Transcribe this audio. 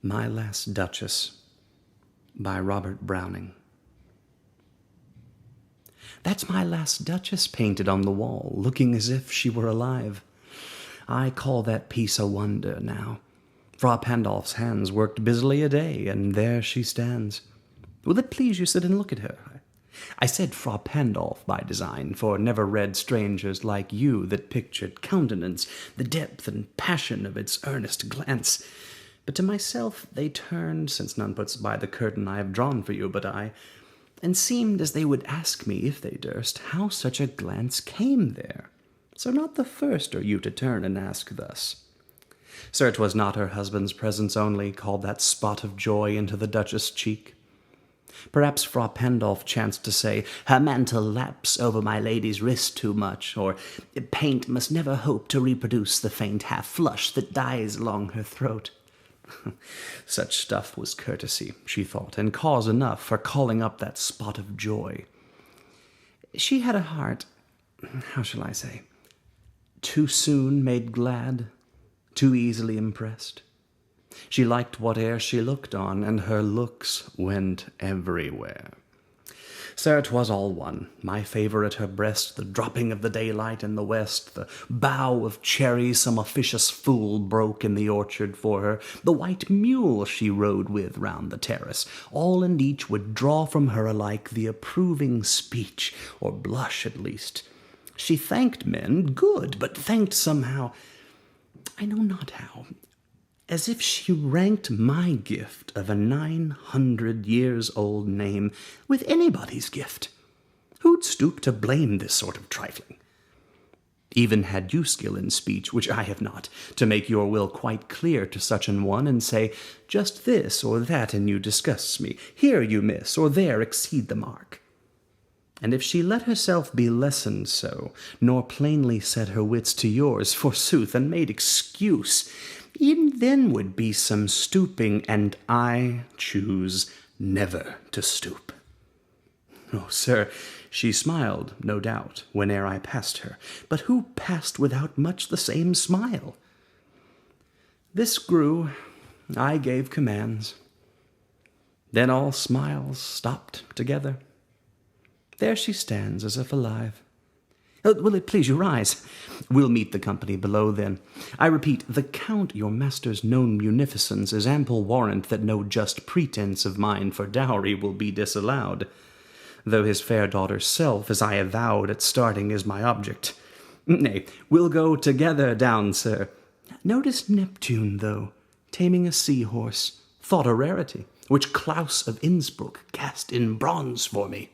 My Last Duchess by Robert Browning. That's my last Duchess painted on the wall, looking as if she were alive. I call that piece a wonder now. Frau Pandolf's hands worked busily a day, and there she stands. Will it please you sit and look at her? I said Frau Pandolf by design, for never read strangers like you that pictured countenance, the depth and passion of its earnest glance. But to myself they turned, since none puts by the curtain I have drawn for you but I, and seemed as they would ask me, if they durst, how such a glance came there. So not the first are you to turn and ask thus. Sir, 'twas not her husband's presence only called that spot of joy into the Duchess' cheek. Perhaps Frau Pandolf chanced to say, her mantle laps over my lady's wrist too much, or paint must never hope to reproduce the faint half-flush that dies along her throat. Such stuff was courtesy, she thought, and cause enough for calling up that spot of joy. She had a heart, how shall I say, too soon made glad, too easily impressed. She liked whate'er she looked on, and her looks went everywhere. Sir, 'twas all one, my favour at her breast, the dropping of the daylight in the west, the bough of cherries some officious fool broke in the orchard for her, the white mule she rode with round the terrace, all and each would draw from her alike the approving speech, or blush at least. She thanked men, good, but thanked somehow, I know not how, as if she ranked my gift of a 900-years-old name with anybody's gift. Who'd stoop to blame this sort of trifling? Even had you skill in speech, which I have not, to make your will quite clear to such an one, and say, just this or that in you disgusts me, here you miss, or there exceed the mark. And if she let herself be lessoned so, nor plainly set her wits to yours, forsooth, and made excuse, even then would be some stooping, and I choose never to stoop. Oh, sir, she smiled, no doubt, whene'er I passed her, but who passed without much the same smile? This grew, I gave commands. Then all smiles stopped together. There she stands, as if alive. Will it please you rise? We'll meet the company below then. I repeat, the Count, your master's known munificence, is ample warrant that no just pretence of mine for dowry will be disallowed, though his fair daughter's self, as I avowed at starting, is my object. Nay, we'll go together down, sir. Notice Neptune, though, taming a sea-horse, thought a rarity, which Claus of Innsbruck cast in bronze for me.